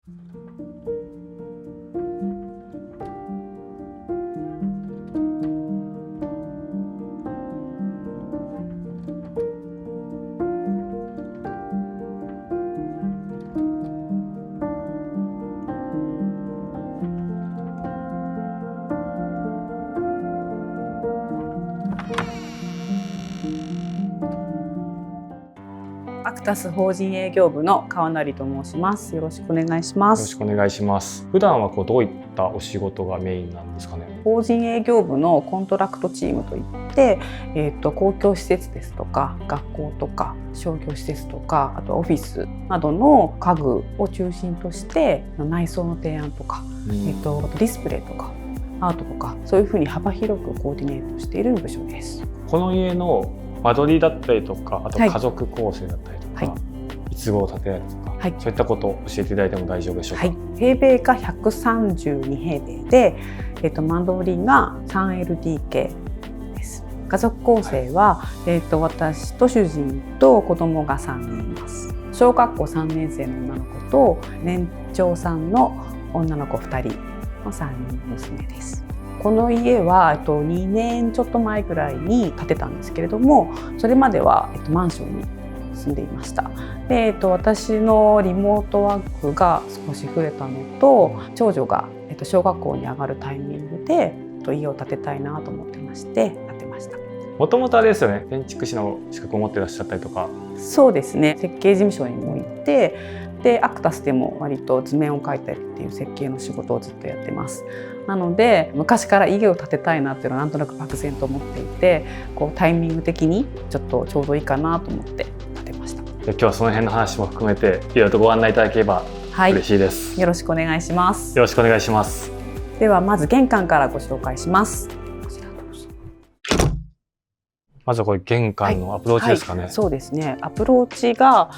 アクタス法人営業部の川成と申します。よろしくお願いします。よろしくお願いします。普段はどういったお仕事がメインなんですかね。法人営業部のコントラクトチームといって、公共施設ですとか学校とか商業施設とか、あとオフィスなどの家具を中心として内装の提案とか、ディスプレイとかアートとか、そういうふうに幅広くコーディネートしている部署です。この家の間取りだったりとか、あと家族構成だったりとか、はい、いつ頃建てられたとか、そういったことを教えていただいても大丈夫でしょうか。平米が132平米で、間取りが 3LDK です。家族構成は、私と主人と子供が3人います。小学校3年生の女の子と年長さんの女の子2人の3人娘です。この家は2年ちょっと前ぐらいに建てたんですけれども、それまではマンションに住んでいました。で、私のリモートワークが少し増えたのと、長女が小学校に上がるタイミングで家を建てたいなと思ってまして建てました。もともとあれですよね、建築士の資格を持っていらっしゃったりとか。そうですね、設計事務所にも行って、でアクタスでも割と図面を描いたりっていう設計の仕事をずっとやってます。なので昔から家を建てたいなっていうのはなんとなく漠然と思っていて、タイミング的にちょうどいいかなと思って建てました。今日はその辺の話も含めていろいろとご案内いただければ嬉しいです。よろしくお願いします。よろしくお願いします。ではまず玄関からご紹介します。まずはこれ玄関のアプローチですかね。そうですね。アプローチが、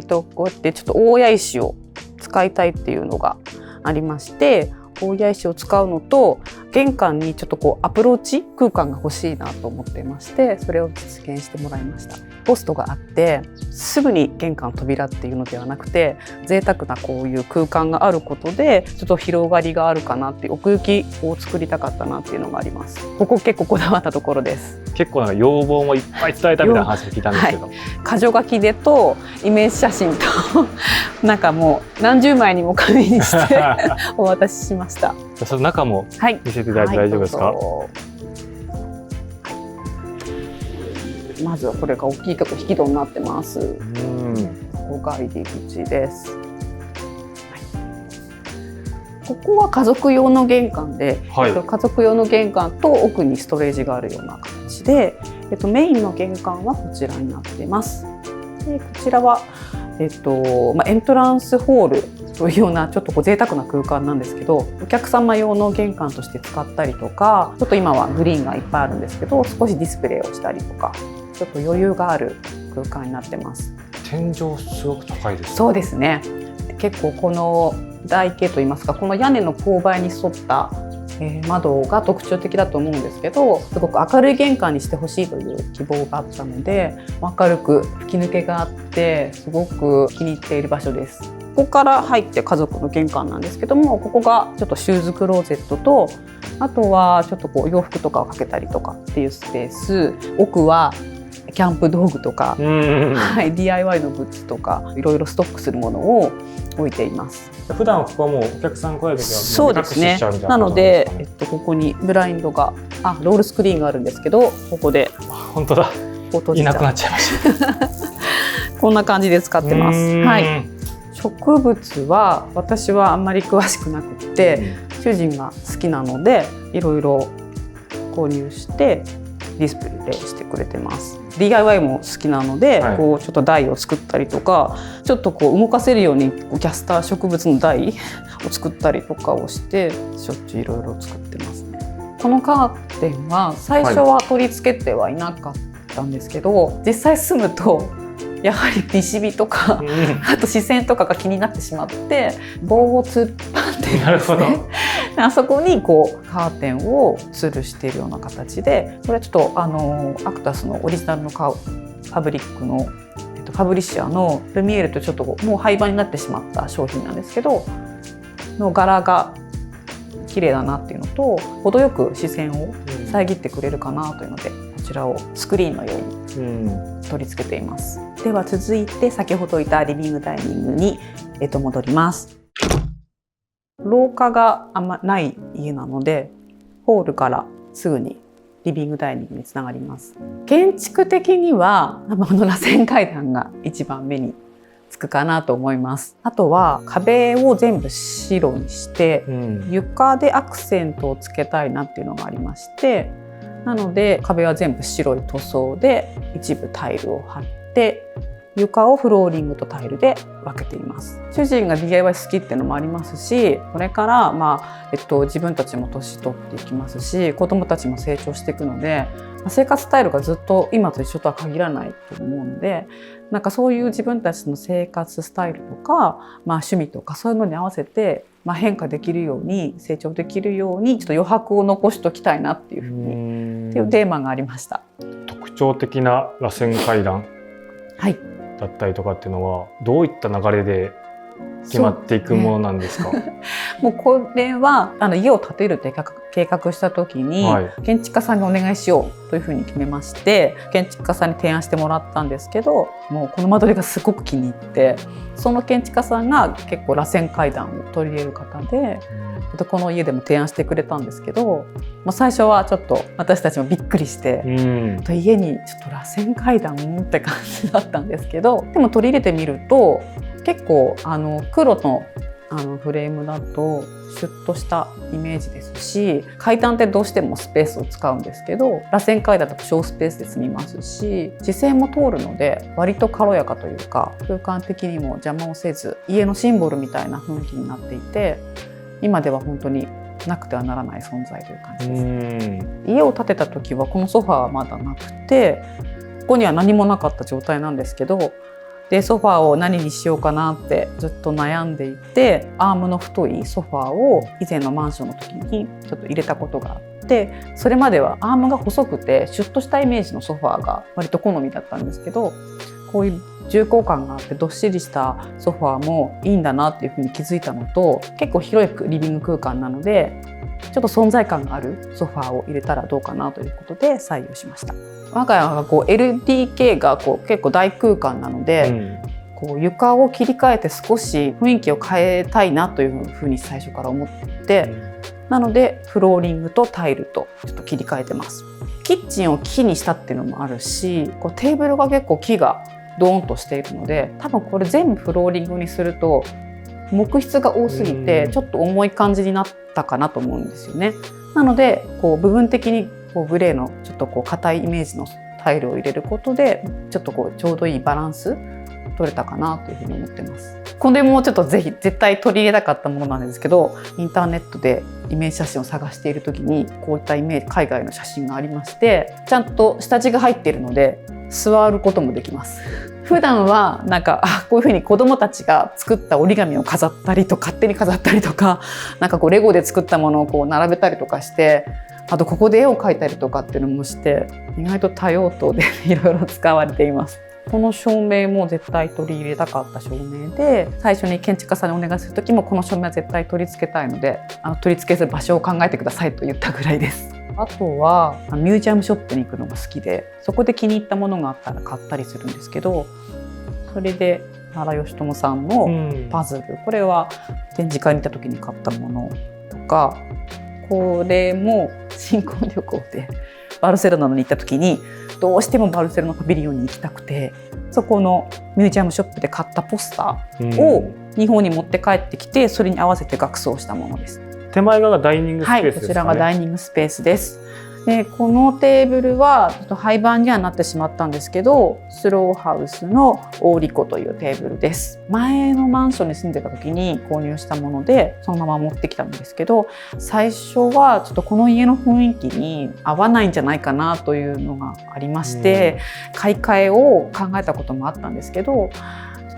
こうやってちょっと大谷石を使いたいっていうのがありまして、大谷石を使うのと玄関にちょっとアプローチ空間が欲しいなと思っていまして、それを実現してもらいました。ポストがあってすぐに玄関扉っていうのではなくて、贅沢なこういう空間があることでちょっと広がりがあるかなっていう、奥行きを作りたかったなっていうのがあります。ここ結構こだわったところです。結構要望もいっぱい伝えたみたいな話を聞いたんですけど、箇条書きでとイメージ写真となんかもう何十枚にも紙にしてお渡ししました。その中も見せていただいて大丈夫ですか。まずはこれが大きいとこ引き戸になってます。ここが入り口です。ここは家族用の玄関で、家族用の玄関と奥にストレージがあるような形で、メインの玄関はこちらになっています。でこちらは、エントランスホールというようなちょっと贅沢な空間なんですけど、お客様用の玄関として使ったりとか、ちょっと今はグリーンがいっぱいあるんですけど、少しディスプレイをしたりとか、ちょっと余裕がある空間になってます。天井すごく高いですね。そうですね。結構この台形といいますか、この屋根の勾配に沿った窓が特徴的だと思うんですけど、すごく明るい玄関にしてほしいという希望があったので、明るく吹き抜けがあってすごく気に入っている場所です。ここから入って家族の玄関なんですけども、ここがちょっとシューズクローゼットと、あとはちょっと洋服とかをかけたりとかっていうスペース、奥はキャンプ道具とか、DIY のグッズとかいろいろストックするものを置いています。普段はここはもうお客さん来られる時はそうですね。なので、ここにブラインドがロールスクリーンがあるんですけど、ここで本当だ、いなくなっちゃいましたこんな感じで使ってます。植物は私はあんまり詳しくなくて、主人が好きなのでいろいろ購入してディスプレイしてくれてます。 DIY も好きなので、ちょっと台を作ったりとか、ちょっと動かせるようにキャスター植物の台を作ったりとかをしてしょっちゅういろいろ作ってますね。このカーテンは最初は取り付けてはいなかったんですけど、実際住むとやはりビシビとか、あと視線とかが気になってしまって棒を突っ張ってるんですね。あそこにカーテンを吊るしているような形で、これはちょっとアクタスのオリジナルのファブリックの、ファブリッシャーのルミエールとちょっともう廃盤になってしまった商品なんですけど、の柄が綺麗だなっていうのと、程よく視線を遮ってくれるかなというので、こちらをスクリーンのように取り付けています。では続いて先ほどいたリビングダイニングに、戻ります。廊下があんまない家なので、ホールからすぐにリビングダイニングにつながります。建築的には螺旋階段が一番目につくかなと思います。あとは壁を全部白にして、床でアクセントをつけたいなっていうのがありまして、なので壁は全部白い塗装で一部タイルを貼って、床をフローリングとタイルで分けています。主人が DIY 好きっていうのもありますし、これから自分たちも年取っていきますし、子どもたちも成長していくので、生活スタイルがずっと今と一緒とは限らないと思うので、なんかそういう自分たちの生活スタイルとか、趣味とかそういうのに合わせて、変化できるように成長できるようにちょっと余白を残しておきたいなっていうふうにっていうテーマがありました。特徴的な螺旋階段、はいだったりとかっていうのはどういった流れで決まっていくものなんですか？もうこれは家を建てるって計画した時に、建築家さんにお願いしようというふうに決めまして、建築家さんに提案してもらったんですけど、もうこの間取りがすごく気に入って、その建築家さんが結構螺旋階段を取り入れる方で、この家でも提案してくれたんですけど、もう最初はちょっと私たちもびっくりして、家にちょっと螺旋階段って感じだったんですけど、でも取り入れてみると結構黒のフレームだとシュッとしたイメージですし、階段ってどうしてもスペースを使うんですけど、螺旋階段だと小スペースで済みますし、視線も通るので割と軽やかというか、空間的にも邪魔をせず家のシンボルみたいな雰囲気になっていて、今では本当になくてはならない存在という感じです。家を建てた時はこのソファーはまだなくて、ここには何もなかった状態なんですけど、でソファーを何にしようかなってずっと悩んでいて、アームの太いソファーを以前のマンションの時にちょっと入れたことがあって、それまではアームが細くてシュッとしたイメージのソファーが割と好みだったんですけど、こういう重厚感があってどっしりしたソファーもいいんだなっていうふうに気づいたのと、結構広いリビング空間なのでちょっと存在感があるソファーを入れたらどうかなということで採用しました。我が家はLDK が結構大空間なので、床を切り替えて少し雰囲気を変えたいなというふうに最初から思って、なのでフローリングとタイルとちょっと切り替えてます。キッチンを木にしたっていうのもあるし、テーブルが結構木がドーンとしているので、多分これ全部フローリングにすると木質が多すぎてちょっと重い感じになったかなと思うんですよね。なので部分的にグレーのちょっと硬いイメージのタイルを入れることでちょっとちょうどいいバランス取れたかなというふうに思ってます。これもちょっと絶対取り入れたかったものなんですけど、インターネットでイメージ写真を探している時にこういったイメージ海外の写真がありまして、ちゃんと下地が入っているので座ることもできます。普段はこういうふうに子どもたちが作った折り紙を飾ったりと勝手に飾ったりとか、レゴで作ったものを並べたりとかして、あとここで絵を描いたりとかっていうのもして、意外と多用途でいろいろ使われています。この照明も絶対取り入れたかった照明で、最初に建築家さんにお願いする時もこの照明は絶対取り付けたいので、取り付けする場所を考えてくださいと言ったぐらいです。あとはミュージアムショップに行くのが好きで、そこで気に入ったものがあったら買ったりするんですけど、それで原義友さんのパズル、これは展示会に行った時に買ったものとか、これも新婚旅行でバルセロナに行った時にどうしてもバルセロナパビリオンに行きたくて、そこのミュージアムショップで買ったポスターを日本に持って帰ってきて、それに合わせて額装したものです。手前側がダイニングスペースですかね。こちらがダイニングスペースです。でこのテーブルはちょっと廃盤にはなってしまったんですけど、スローハウスのオーリコというテーブルです。前のマンションに住んでた時に購入したものでそのまま持ってきたんですけど、最初はちょっとこの家の雰囲気に合わないんじゃないかなというのがありまして、買い替えを考えたこともあったんですけど、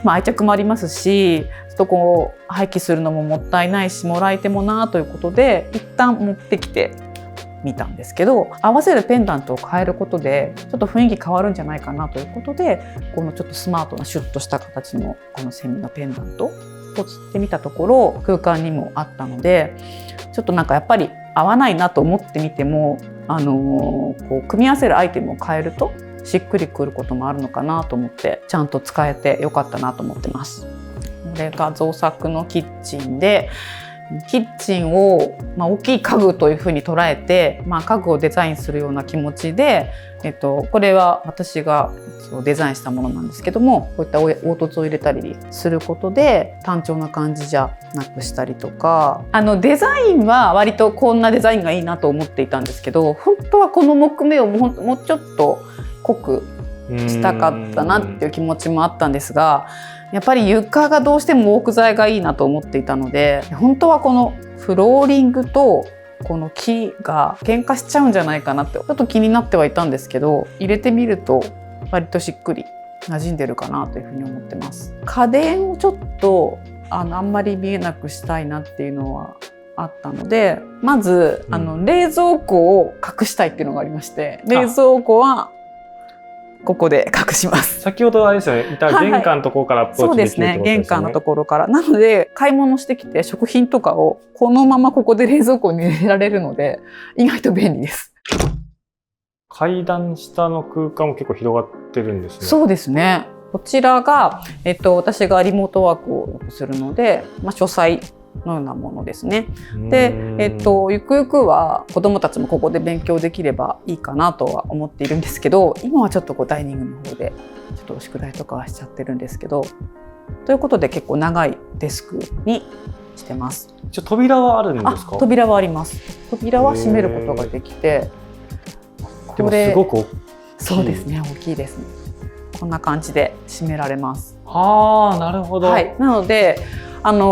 愛着もありますし、ちょっと廃棄するのももったいないし、もらい手もなということで一旦持ってきてみたんですけど、合わせるペンダントを変えることでちょっと雰囲気変わるんじゃないかなということで、このちょっとスマートなシュッとした形のこのセミのペンダントポチってみたところ空間にもあったので、ちょっとなんかやっぱり合わないなと思ってみても、こう組み合わせるアイテムを変えるとしっくりくることもあるのかなと思って、ちゃんと使えてよかったなと思ってます。これが造作のキッチンで、キッチンを、大きい家具というふうに捉えて、家具をデザインするような気持ちで、これは私がデザインしたものなんですけども、こういった凹凸を入れたりすることで単調な感じじゃなくしたりとか、デザインは割とこんなデザインがいいなと思っていたんですけど、本当はこの木目をもうちょっと濃くしたかったなっていう気持ちもあったんですが、やっぱり床がどうしても木材がいいなと思っていたので、本当はこのフローリングとこの木が喧嘩しちゃうんじゃないかなってちょっと気になってはいたんですけど、入れてみると割としっくり馴染んでるかなというふうに思ってます。家電をちょっとあんまり見えなくしたいなっていうのはあったので、まず冷蔵庫を隠したいっていうのがありまして、冷蔵庫はここで隠します。先ほどあれですよね、玄関のところからアプローチできるってことですね。そうですね、玄関のところから。なので買い物してきて食品とかをこのままここで冷蔵庫に入れられるので、意外と便利です。階段下の空間も結構広がってるんですね。そうですね。こちらが、私がリモートワークをよくするので、書斎のようなものですね。で、ゆくゆくは子どもたちもここで勉強できればいいかなとは思っているんですけど、今はちょっとダイニングの方でちょっと宿題とかはしちゃってるんですけど、ということで結構長いデスクにしてます。扉はあるんですか？扉はあります。扉は閉めることができて、でもすごく大きい。そうですね、大きいですね。こんな感じで閉められます。なるほど。はい、なので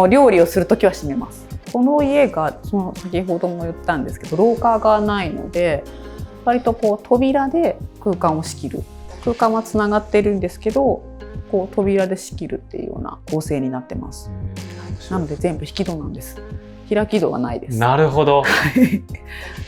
料理をするときは閉めます。この家が先ほども言ったんですけど、廊下がないので、割と扉で空間を仕切る。空間はつながっているんですけど、扉で仕切るっていうような構成になってます。なので全部引き戸なんです。開き戸はないです。なるほど。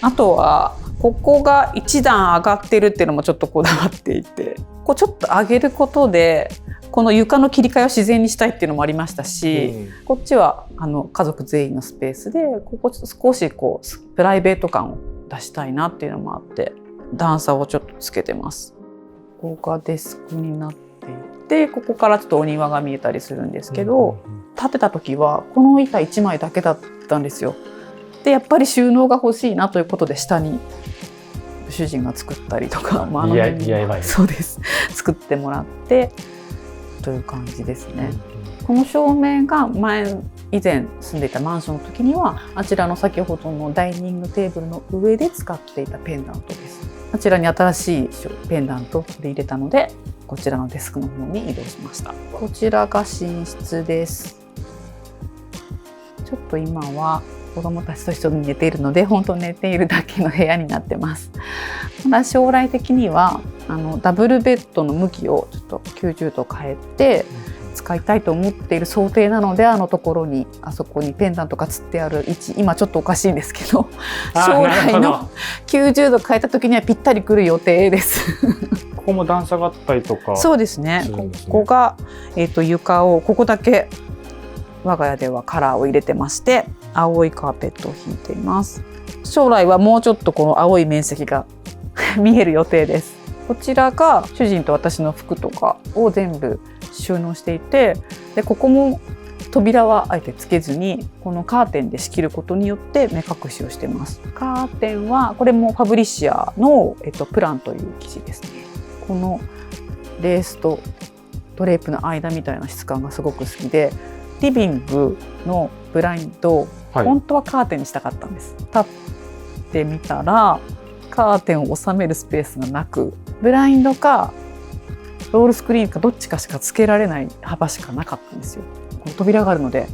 あとはここが一段上がってるっていうのもちょっとこだわっていて、ちょっと上げることでこの床の切り替えを自然にしたいっていうのもありましたし、こっちは家族全員のスペースで、ここ少しプライベート感を出したいなっていうのもあって、段差をちょっとつけてます。ここがデスクになっていて、ここからちょっとお庭が見えたりするんですけど、建てた時はこの板1枚だけだったんですよ。でやっぱり収納が欲しいなということで、下に主人が作ったりとか、DIY そうです、作ってもらってという感じですね。この照明が以前住んでいたマンションの時には、あちらの先ほどのダイニングテーブルの上で使っていたペンダントです。あちらに新しいペンダントを取り入れたので、こちらのデスクの方に移動しました。こちらが寝室です。ちょっと今は子どもたちと一緒に寝ているので、本当寝ているだけの部屋になってます。ただ将来的にはダブルベッドの向きをちょっと90度変えて使いたいと思っている想定なので、ところにあそこにペンダントがつってある位置、今ちょっとおかしいんですけど、将来の90度変えた時にはぴったりくる予定です。ここも段差があったりとか。そうですね。ここが、床をここだけ我が家ではカラーを入れてまして、青いカーペットを引いています。将来はもうちょっとこの青い面積が見える予定です。こちらが主人と私の服とかを全部収納していて、でここも扉はあえてつけずに、このカーテンで仕切ることによって目隠しをしてます。カーテンはこれもファブリシアの、プランという生地ですね。このレースとドレープの間みたいな質感がすごく好きで、リビングのブラインド、本当はカーテンにしたかったんです。立ってみたらカーテンを収めるスペースがなく、ブラインドかロールスクリーンかどっちかしかつけられない幅しかなかったんですよ。この扉があるので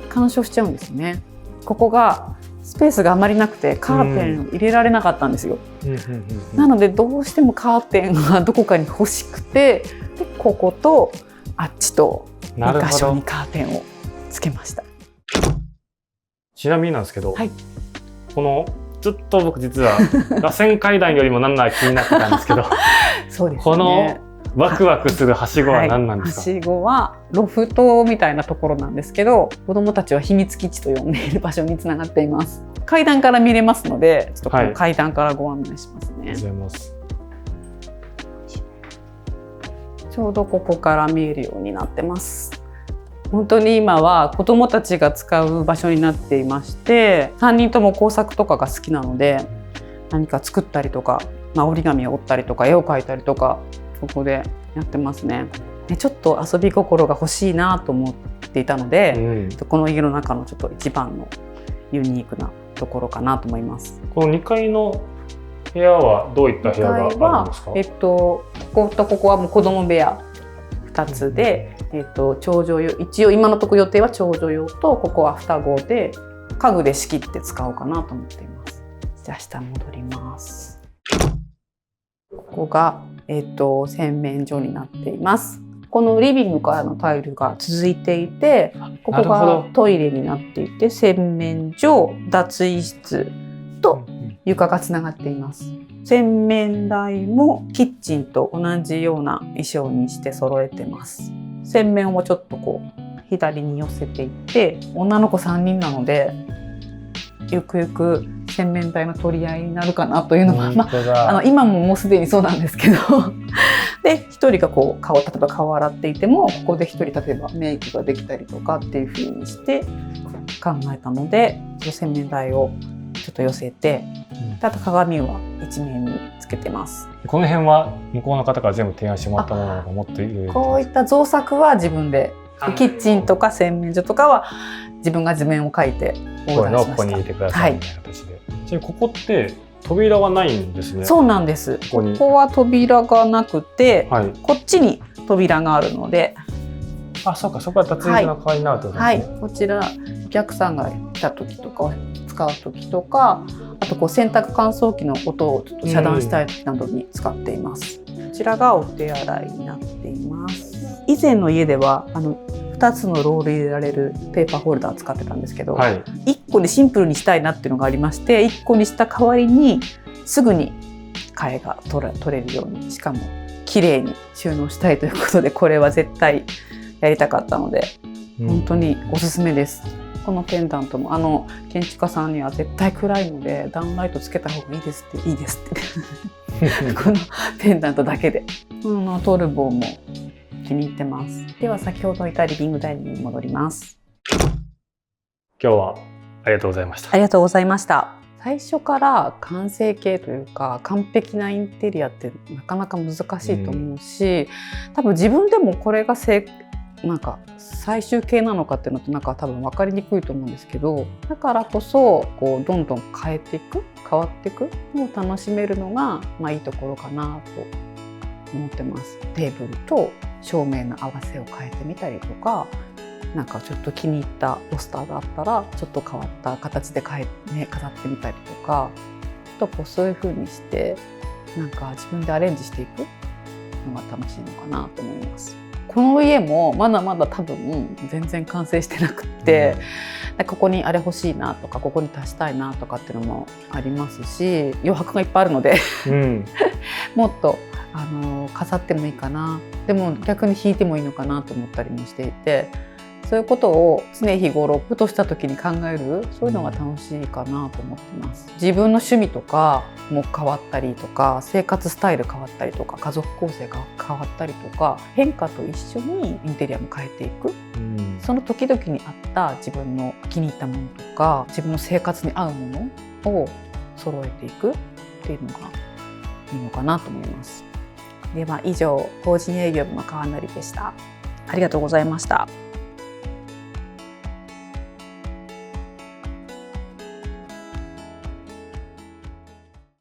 干渉しちゃうんですよね。ここがスペースがあまりなくてカーテンを入れられなかったんですよ。なのでどうしてもカーテンがどこかに欲しくて、でこことあっちと2箇所にカーテンをつけました。ちなみになんですけど、このずっと僕実は螺旋階段よりもなんなら気になってたんですけどそうですね、このワクワクするはしごは何なんですか？はしごはロフトみたいなところなんですけど、子どもたちは秘密基地と呼んでいる場所につながっています。階段から見れますので、ちょっとこの階段からご案内しますね。ありがとうございます。ちょうどここから見えるようになってます。本当に今は子どもたちが使う場所になっていまして、3人とも工作とかが好きなので、何か作ったりとか、折り紙を折ったりとか絵を描いたりとか、ここでやってますね。ちょっと遊び心が欲しいなと思っていたので、この家の中のちょっと一番のユニークなところかなと思います。この2階の部屋はどういった部屋があるんですか？こことここはもう子供部屋2つで、長女用、一応今のところ予定は長女用と、ここは双子で家具で仕切って使おうかなと思っています。じゃあ下戻ります。ここが、洗面所になっています。このリビングからのタイルが続いていて、ここがトイレになっていて、洗面所、脱衣室と床がつながっています。洗面台もキッチンと同じような衣装にして揃えてます。洗面をちょっとこう左に寄せていって、女の子3人なのでゆくゆく洗面台の取り合いになるかなというのは、今もうすでにそうなんですけどで1人がこう例えば顔を洗っていても、ここで1人例えばメイクができたりとかっていう風にして考えたので、洗面台をちょっと寄せて、あと鏡は一面につけてます。この辺は向こうの方から全部提案してもらったものを持っている。こういった造作は自分で、キッチンとか洗面所とかは自分が図面を描いてオーダーしました。ここに入れてくださいみたいな形で。ちなみにここって扉はないんですね。そうなんです。ここは扉がなくて、こっちに扉があるので。そうか、そこは脱衣所の代わりになるってことですね。こちらお客さんが来た時とか使う時とか、あとこう洗濯乾燥機の音をちょっと遮断したい時などに使っています。こちらがお手洗いになっています。以前の家では2つのロール入れられるペーパーホルダーを使ってたんですけど、1個にシンプルにしたいなっていうのがありまして、1個にした代わりにすぐに替えが取れるように、しかも綺麗に収納したいということで、これは絶対やりたかったので、本当におすすめです。このペンダントも建築家さんには絶対暗いのでダウンライトつけた方がいいですってこのペンダントだけでトルボーも気に入ってます。では先ほどいたリビングダイニングに戻ります。今日はありがとうございました。ありがとうございました。最初から完成形というか完璧なインテリアってなかなか難しいと思うし、多分自分でもこれがなんか最終形なのかっていうのって多分分かりにくいと思うんですけど、だからこそこうどんどん変わっていくのを楽しめるのがいいところかなと思ってます。テーブルと照明の合わせを変えてみたりとか、ちょっと気に入ったポスターがあったらちょっと変わった形で飾ってみたりとか、そういう風にして自分でアレンジしていくのが楽しいのかなと思います。この家もまだまだ多分全然完成してなくって、ここにあれ欲しいなとかここに足したいなとかっていうのもありますし、余白がいっぱいあるのでもっと飾ってもいいかな、でも逆に引いてもいいのかなと思ったりもしていて、そういうことを常日頃ふとした時に考える、そういうのが楽しいかなと思ってます。自分の趣味とかも変わったりとか、生活スタイル変わったりとか、家族構成が変わったりとか、変化と一緒にインテリアも変えていく、その時々に合った自分の気に入ったものとか自分の生活に合うものを揃えていくっていうのがいいのかなと思います。では以上、法人営業部の川成でした。ありがとうございました。